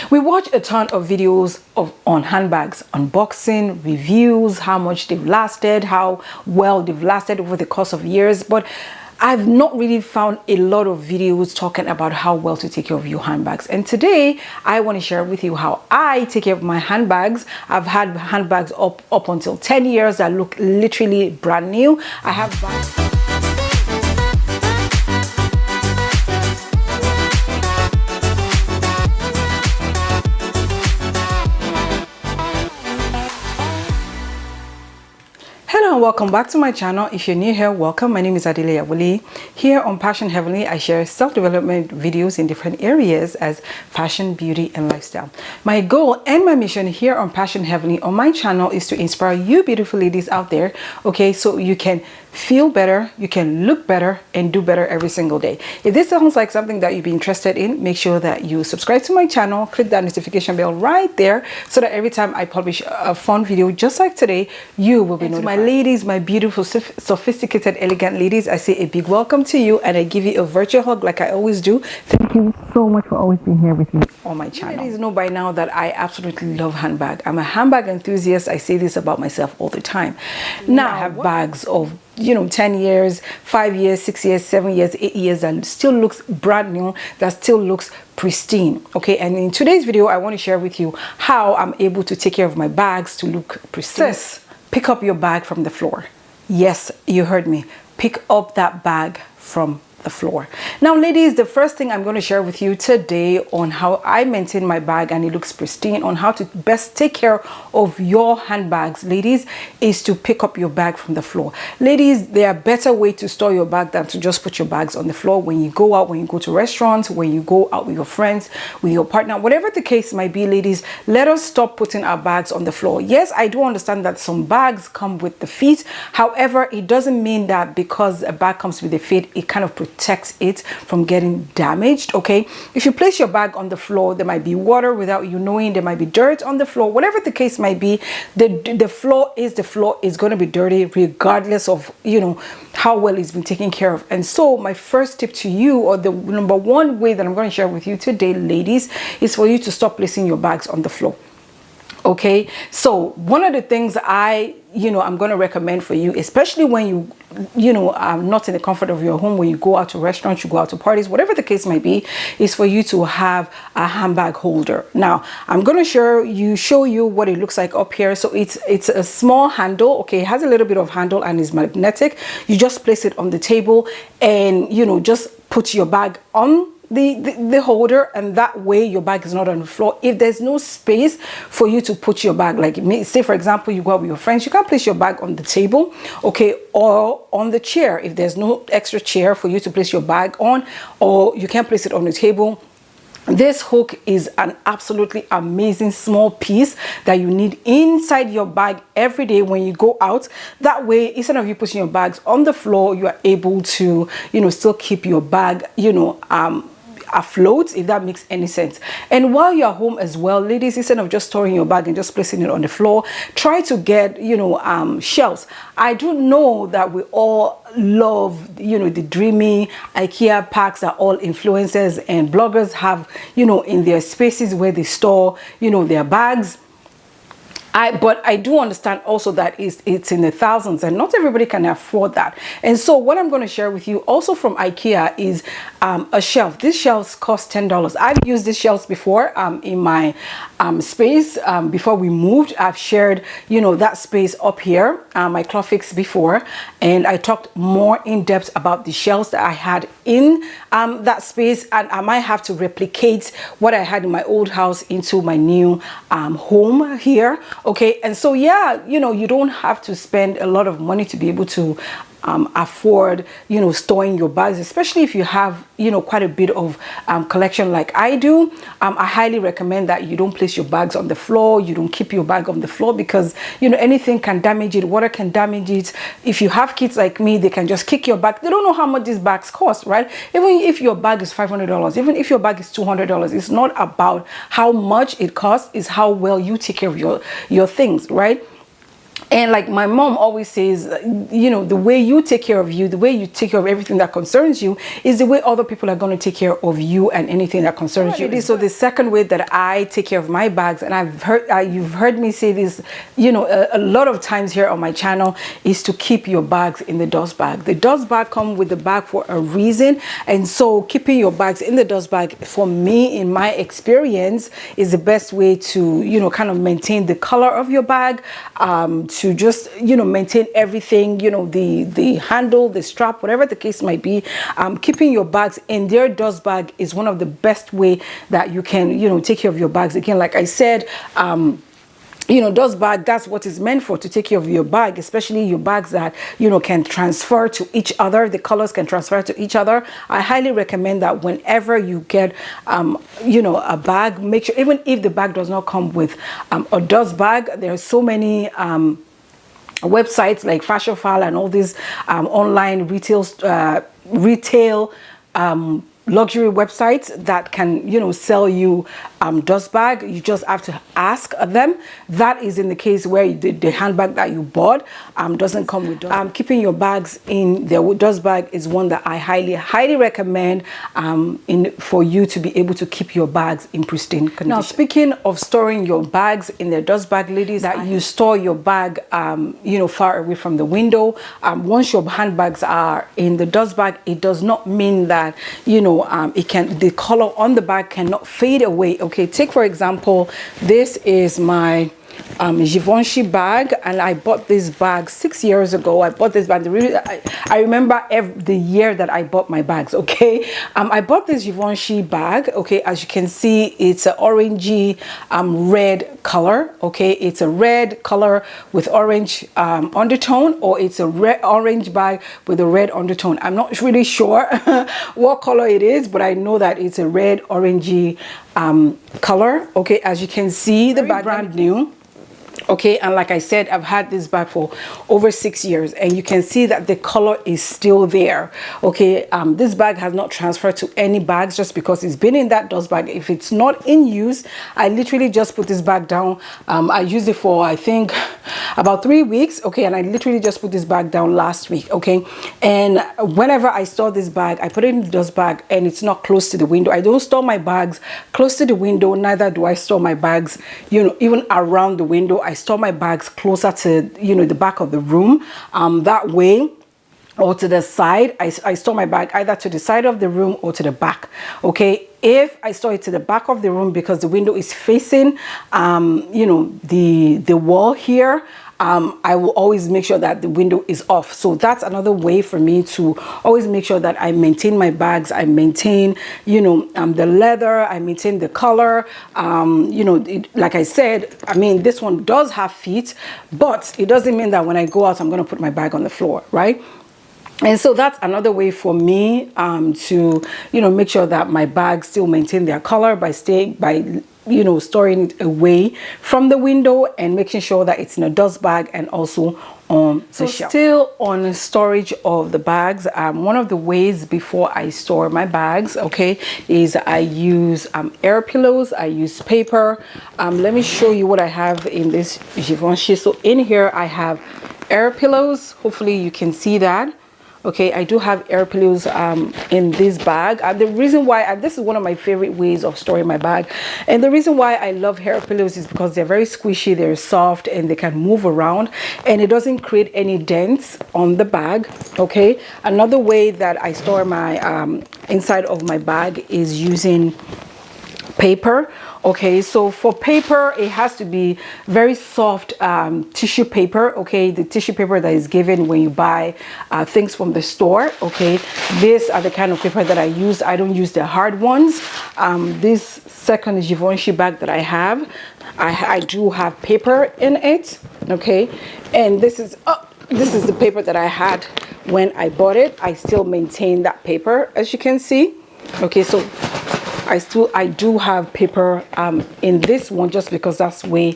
We watch a ton of videos on handbags, unboxing, reviews, how much they've lasted, how well they've lasted over the course of years, but I've not really found a lot of videos talking about how well to take care of your handbags. And today I want to share with you how I take care of my handbags. I've had handbags up until 10 years that look literally brand new. I have bags. Hello and welcome back to my channel. If you're new here, welcome. My name is Heavelnly. Here on Passion Heavenly, I share self-development videos in different areas as fashion, beauty, and lifestyle. My goal and my mission here on Passion Heavenly on my channel is to inspire you beautiful ladies out there, okay, so you can feel better, you can look better, and do better every single day. If this sounds like something that you'd be interested in, make sure that you subscribe to my channel, click that notification bell right there so that every time I publish a fun video just like today, you will be notified. My ladies, my beautiful, sophisticated, elegant ladies, I say a big welcome to you and I give you a virtual hug like I always do. Thank you so much for always being here with me on my channel. You ladies know by now that I absolutely love handbag. I'm a handbag enthusiast. I say this about myself all the time. Now I have bags of 10 years, 5 years, 6 years, 7 years, 8 years that still looks brand new, that still looks pristine. Okay, and in today's video I want to share with you how I'm able to take care of my bags to look pristine. Sis, pick up your bag from the floor. Yes, you heard me. Pick up that bag from the floor. Now ladies, the first thing I'm going to share with you today on how I maintain my bag and it looks pristine, on how to best take care of your handbags, ladies, is to pick up your bag from the floor. Ladies, there are better ways to store your bag than to just put your bags on the floor when you go out, when you go to restaurants, when you go out with your friends, with your partner, whatever the case might be. Ladies, let us stop putting our bags on the floor. Yes, I do understand that some bags come with the feet. However, it doesn't mean that because a bag comes with the feet, it kind of protects it from getting damaged. Okay, if you place your bag on the floor, there might be water without you knowing, there might be dirt on the floor, whatever the case might be. The floor is going to be dirty regardless of how well it's been taken care of. And so my first tip to you, or the number one way that I'm going to share with you today, ladies, is for you to stop placing your bags on the floor. Okay, so one of the things I'm going to recommend for you, especially when you are not in the comfort of your home, when you go out to restaurants, you go out to parties, whatever the case might be, is for you to have a handbag holder. Now I'm going to show you what it looks like up here. So it's a small handle. Okay, it has a little bit of handle and is magnetic. You just place it on the table and just put your bag on the holder, and that way your bag is not on the floor. If there's no space for you to put your bag, like say for example you go out with your friends, you can place your bag on the table, okay, or on the chair. If there's no extra chair for you to place your bag on, or you can place it on the table, this hook is an absolutely amazing small piece that you need inside your bag every day when you go out. That way, instead of you putting your bags on the floor, you are able to still keep your bag afloat, if that makes any sense. And while you're home as well, ladies, instead of just storing your bag and just placing it on the floor, try to get shelves. I do know that we all love the dreamy IKEA packs that all influencers and bloggers have in their spaces where they store their bags. But I do understand also that it's in the thousands and not everybody can afford that. And so what I'm going to share with you also from IKEA is a shelf. These shelves cost $10. I've used these shelves before in my space before we moved. I've shared that space up here, my cloth fix before, and I talked more in depth about the shelves that I had in that space, and I might have to replicate what I had in my old house into my new home here. Okay, and so yeah, you don't have to spend a lot of money to be able to afford storing your bags, especially if you have quite a bit of collection like I do. I highly recommend that you don't place your bags on the floor. You don't keep your bag on the floor because anything can damage it. Water can damage it. If you have kids like me, they can just kick your bag. They don't know how much these bags cost, right? Even if your bag is $500, even if your bag is $200, it's not about how much it costs, it's how well you take care of your things, right? And like my mom always says, you know, the way you take care of you, the way you take care of everything that concerns you is the way other people are going to take care of you and anything that concerns you. So the second way that I take care of my bags, and I've heard, you've heard me say this, you know, a lot of times here on my channel, is to keep your bags in the dust bag. The dust bag comes with the bag for a reason. And so keeping your bags in the dust bag, for me, in my experience, is the best way to, you know, kind of maintain the color of your bag, to just, you know, maintain everything, you know, the handle, the strap, whatever the case might be. Keeping your bags in their dust bag is one of the best way that you can, you know, take care of your bags. Again, like I said, you know, dust bag, that's what it's meant for, to take care of your bag, especially your bags that, you know, can transfer to each other. The colors can transfer to each other. I highly recommend that whenever you get, you know, a bag, make sure, even if the bag does not come with a dust bag, there are so many websites like Fashionfile and all these online retail luxury websites that can, you know, sell you dust bag. You just have to ask them. That is in the case where the handbag that you bought doesn't come with dust. Keeping your bags in the dust bag is one that I highly recommend for you to be able to keep your bags in pristine condition. Now, speaking of storing your bags in the dust bag, ladies, that you store your bag you know, far away from the window. Once your handbags are in the dust bag, it does not mean that, you know, the color on the bag cannot fade away. Okay, take for example, this is my Givenchy bag, and I bought this bag 6 years ago. I bought this bag. I remember the year that I bought my bags. Okay, I bought this Givenchy bag. Okay, as you can see, it's an orangey red color. Okay, it's a red color with orange undertone, or it's a orange bag with a red undertone. I'm not really sure what color it is, but I know that it's a red orangey color. Okay, as you can see, the bag brand new. Okay, and like I said, I've had this bag for over 6 years, and you can see that the color is still there. Okay, this bag has not transferred to any bags just because it's been in that dust bag. If it's not in use, I literally just put this bag down. I used it for, I think, about 3 weeks. Okay, and I literally just put this bag down last week. Okay, and whenever I store this bag, I put it in the dust bag, and it's not close to the window. I don't store my bags close to the window, neither do I store my bags, you know, even around the window. I store my bags closer to, you know, the back of the room. That way, or to the side. I store my bag either to the side of the room or to the back. Okay, if I store it to the back of the room because the window is facing you know, the wall here, I will always make sure that the window is off. So that's another way for me to always make sure that I maintain my bags. I maintain, you know, the leather, I maintain the color. You know, like I said, I mean, this one does have feet, but it doesn't mean that when I go out, I'm going to put my bag on the floor, right? And so that's another way for me to, you know, make sure that my bags still maintain their color by you know, storing it away from the window and making sure that it's in a dust bag and also on the shelf. Still on storage of the bags, one of the ways before I store my bags, okay, is I use air pillows. I use paper. Let me show you what I have in this Givenchy. So in here I have air pillows. Hopefully you can see that. Okay, I do have air pillows in this bag. The reason why, this is one of my favorite ways of storing my bag, and the reason why I love air pillows is because they're very squishy, they're soft, and they can move around, and it doesn't create any dents on the bag. Okay, another way that I store my inside of my bag is using paper. Okay, so for paper, it has to be very soft tissue paper. Okay, the tissue paper that is given when you buy things from the store. Okay, these are the kind of paper that I use. I don't use the hard ones. This second Givenchy bag that I have, I do have paper in it. Okay, and this is the paper that I had when I bought it. I still maintain that paper, as you can see. Okay, so I do have paper in this one just because that's the way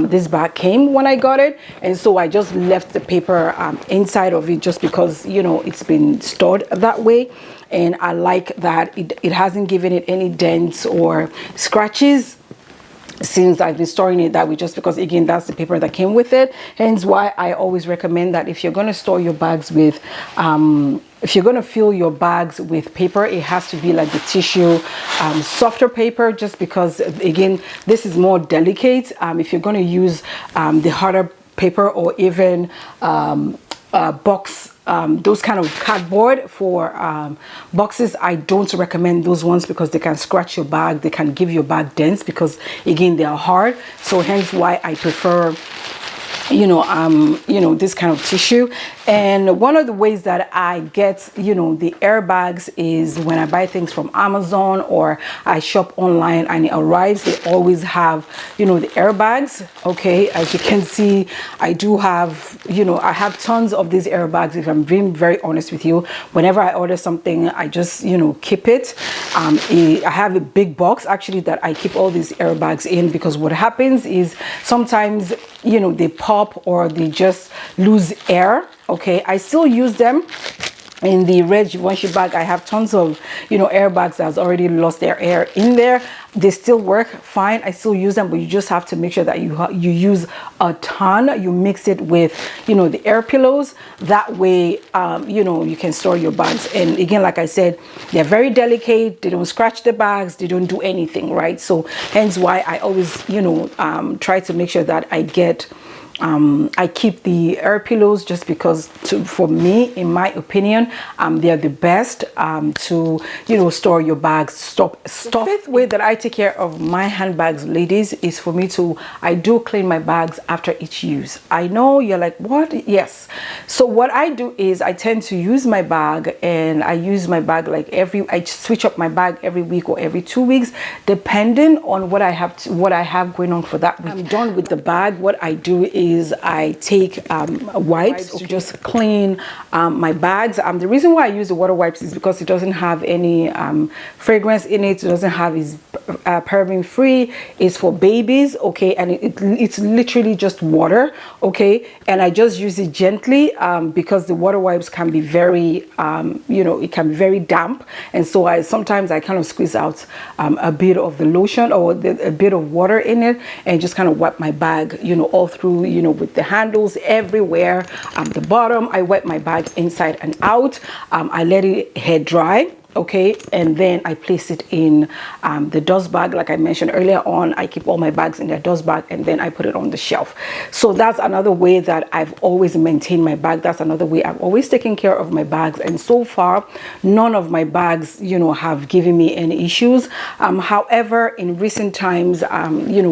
this bag came when I got it, and so I just left the paper inside of it just because, you know, it's been stored that way, and I like that it hasn't given it any dents or scratches. since I've been storing it that way, just because again that's the paper that came with it. Hence why I always recommend that if you're going to store your bags with if you're going to fill your bags with paper, it has to be like the tissue softer paper, just because again this is more delicate. If you're going to use the harder paper, or even box those kind of cardboard for boxes, I don't recommend those ones, because they can scratch your bag, they can give your bag dents, because again they are hard. So hence why I prefer this kind of tissue. And one of the ways that I get the airbags is when I buy things from Amazon, or I shop online and it arrives, they always have the airbags. Okay, as you can see, I do have I have tons of these airbags. If I'm being very honest with you, whenever I order something, I just keep it. I have a big box actually that I keep all these airbags in, because what happens is sometimes they pop, or they just lose air. Okay, I still use them. In the red Givenchy bag, I have tons of airbags that's already lost their air in there. They still work fine. I still use them, but you just have to make sure that you use a ton. You mix it with the air pillows. That way you can store your bags. And again, like I said, they're very delicate. They don't scratch the bags, they don't do anything, right? So hence why I always try to make sure that I keep the air pillows, just because for me, in my opinion, they're the best to store your bags. The fifth way that I take care of my handbags, ladies, is for me I do clean my bags after each use. I know you're like, what? Yes. So what I do is I tend to use my bag, and I use my bag like I switch up my bag every week or every 2 weeks, depending on what I have going on for that week. I'm done with the bag. What I do is I take wipes to just clean my bags. The reason why I use the water wipes is because it doesn't have any fragrance in it. It doesn't have is paraben free. It's for babies, okay, and it's literally just water, okay, and I just use it gently because the water wipes can be very it can be very damp, and so sometimes I kind of squeeze out a bit of the lotion, or a bit of water in it, and just kind of wipe my bag all through, with the handles everywhere. The bottom, I wipe my bag inside and out. I let it hair dry, okay, and then I place it in the dust bag. Like I mentioned earlier on, I keep all my bags in their dust bag, and then I put it on the shelf. So that's another way that I've always maintained my bag. That's another way I've always taken care of my bags, and so far none of my bags have given me any issues. However, in recent times,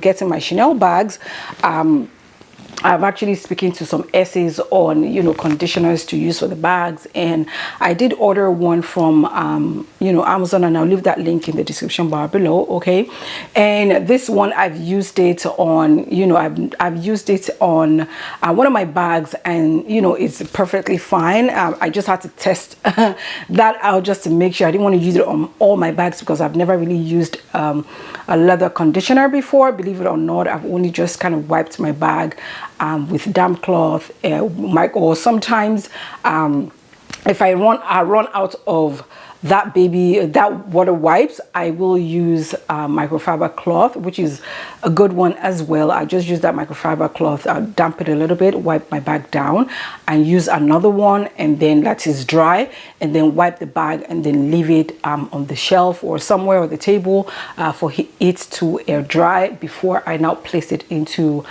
getting my Chanel bags, I'm actually speaking to some essays on conditioners to use for the bags, and I did order one from Amazon, and I'll leave that link in the description bar below, okay. And this one, I've used it on I've used it on one of my bags, and it's perfectly fine. I just had to test that out just to make sure. I didn't want to use it on all my bags, because I've never really used a leather conditioner before. Believe it or not, I've only just kind of wiped my bag with damp cloth, or sometimes if I run out of that water wipes, I will use microfiber cloth, which is a good one as well. I just use that microfiber cloth, I'll damp it a little bit, wipe my bag down, and use another one, and then that is dry, and then wipe the bag, and then leave it on the shelf or somewhere on the table for it to air dry before I now place it into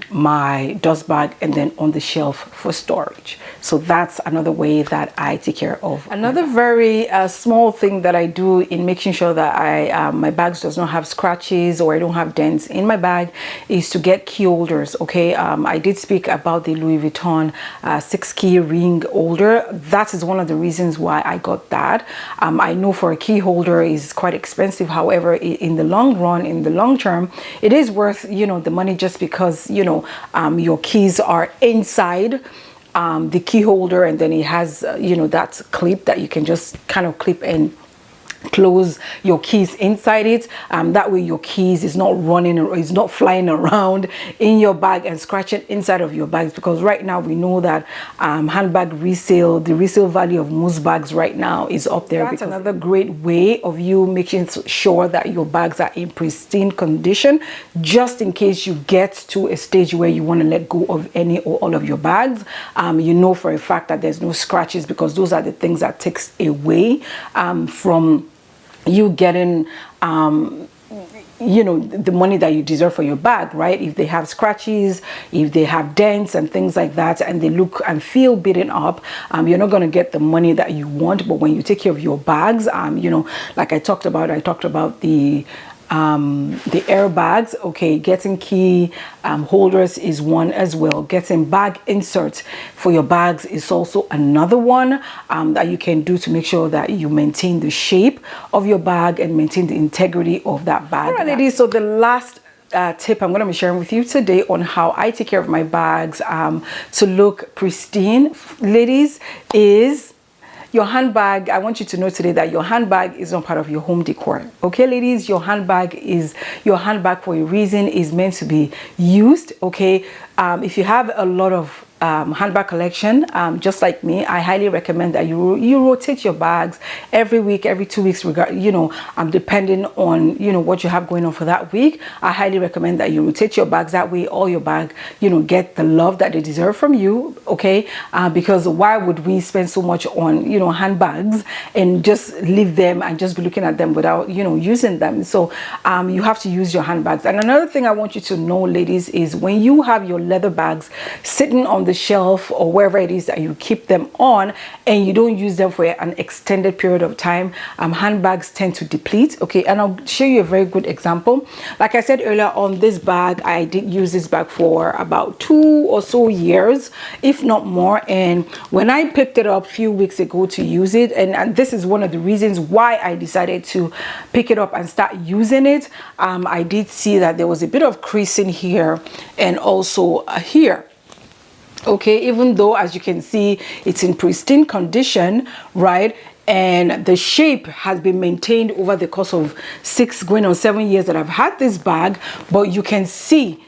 my dust bag, and then on the shelf for storage. So that's another way that I take care of. Another very small thing that I do in making sure that my bags does not have scratches, or I don't have dents in my bag, is to get key holders, okay. I did speak about the Louis Vuitton 6-key ring holder. That is one of the reasons why I got that. I know for a key holder is quite expensive. However, in the long run, in the long term, it is worth the money, just because your keys are inside the key holder, and then it has that clip that you can just kind of clip and close your keys inside it. That way your keys is not running or is not flying around in your bag and scratching inside of your bags, because right now we know that handbag resale, the resale value of most bags right now is up there. That's another great way of you making sure that your bags are in pristine condition, just in case you get to a stage where you want to let go of any or all of your bags. You know for a fact that there's no scratches, because those are the things that takes away from you getting you know, the money that you deserve for your bag, right? If they have scratches, if they have dents and things like that, and they look and feel beaten up, you're not going to get the money that you want. But when you take care of your bags, you know, like I talked about the airbags. Okay, getting key holders is one as well. Getting bag inserts for your bags is also another one that you can do to make sure that you maintain the shape of your bag and maintain the integrity of that bag. All right, ladies, so the last tip I'm going to be sharing with you today on how I take care of my bags to look pristine, ladies, is your handbag. I want you to know today that your handbag is not part of your home decor. Okay, ladies, your handbag is your handbag for a reason, is meant to be used. Okay, if you have a lot of handbag collection, just like me, I highly recommend that you rotate your bags every week, every 2 weeks, you know, depending on, you know, what you have going on for that week. I highly recommend that you rotate your bags. That way all your bag, you know, get the love that they deserve from you. Okay, because why would we spend so much on, you know, handbags and just leave them and just be looking at them without, you know, using them? So you have to use your handbags. And another thing I want you to know, ladies, is when you have your leather bags sitting on the shelf or wherever it is that you keep them on, and you don't use them for an extended period of time, handbags tend to deplete. Okay, and I'll show you a very good example. Like I said earlier, on this bag, I did use this bag for about 2 or so years, if not more. And when I picked it up a few weeks ago to use it, and this is one of the reasons why I decided to pick it up and start using it, I did see that there was a bit of creasing here and also here. Okay, even though, as you can see, it's in pristine condition, right? And the shape has been maintained over the course of 6 going on 7 years that I've had this bag. But you can see,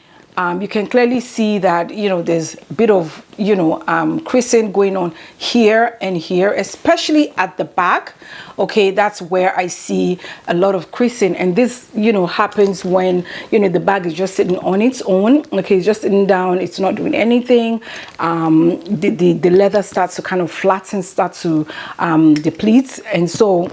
you can clearly see that, you know, there's a bit of, you know, creasing going on here and here, especially at the back. Okay, that's where I see a lot of creasing, and this, you know, happens when, you know, the bag is just sitting on its own. Okay, it's just sitting down, it's not doing anything. The leather starts to kind of flatten, start to deplete, and so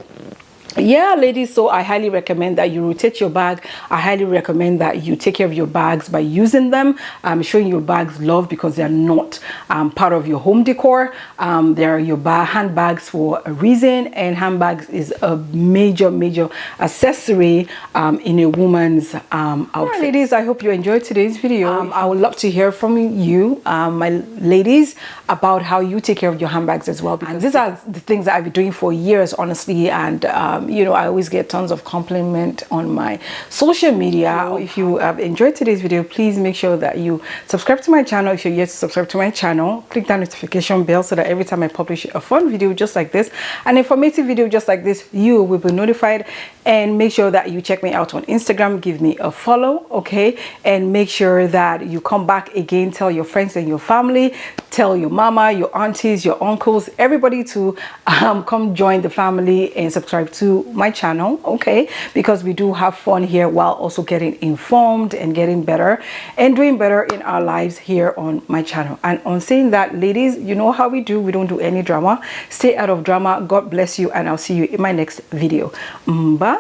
yeah, ladies, so I highly recommend that you rotate your bag. I highly recommend that you take care of your bags by using them, showing your bags love, because they're not part of your home decor. They're your handbags for a reason, and handbags is a major accessory in a woman's outfit. Right, ladies, I hope you enjoyed today's video. I would love to hear from you, my ladies, about how you take care of your handbags as well, because these are the things that I've been doing for years, honestly, and you know, I always get tons of compliment on my social media. So if you have enjoyed today's video, please make sure that you subscribe to my channel. If you're yet to subscribe to my channel, click that notification bell so that every time I publish a fun video just like this, an informative video just like this, you will be notified. And make sure that you check me out on Instagram, give me a follow, okay? And make sure that you come back again, tell your friends and your family, tell your mama, your aunties, your uncles, everybody to come join the family and subscribe to my channel, okay? Because we do have fun here while also getting informed and getting better and doing better in our lives here on my channel. And on saying that, ladies, you know how we do. We don't do any drama. Stay out of drama. God bless you, and I'll see you in my next video. Bye.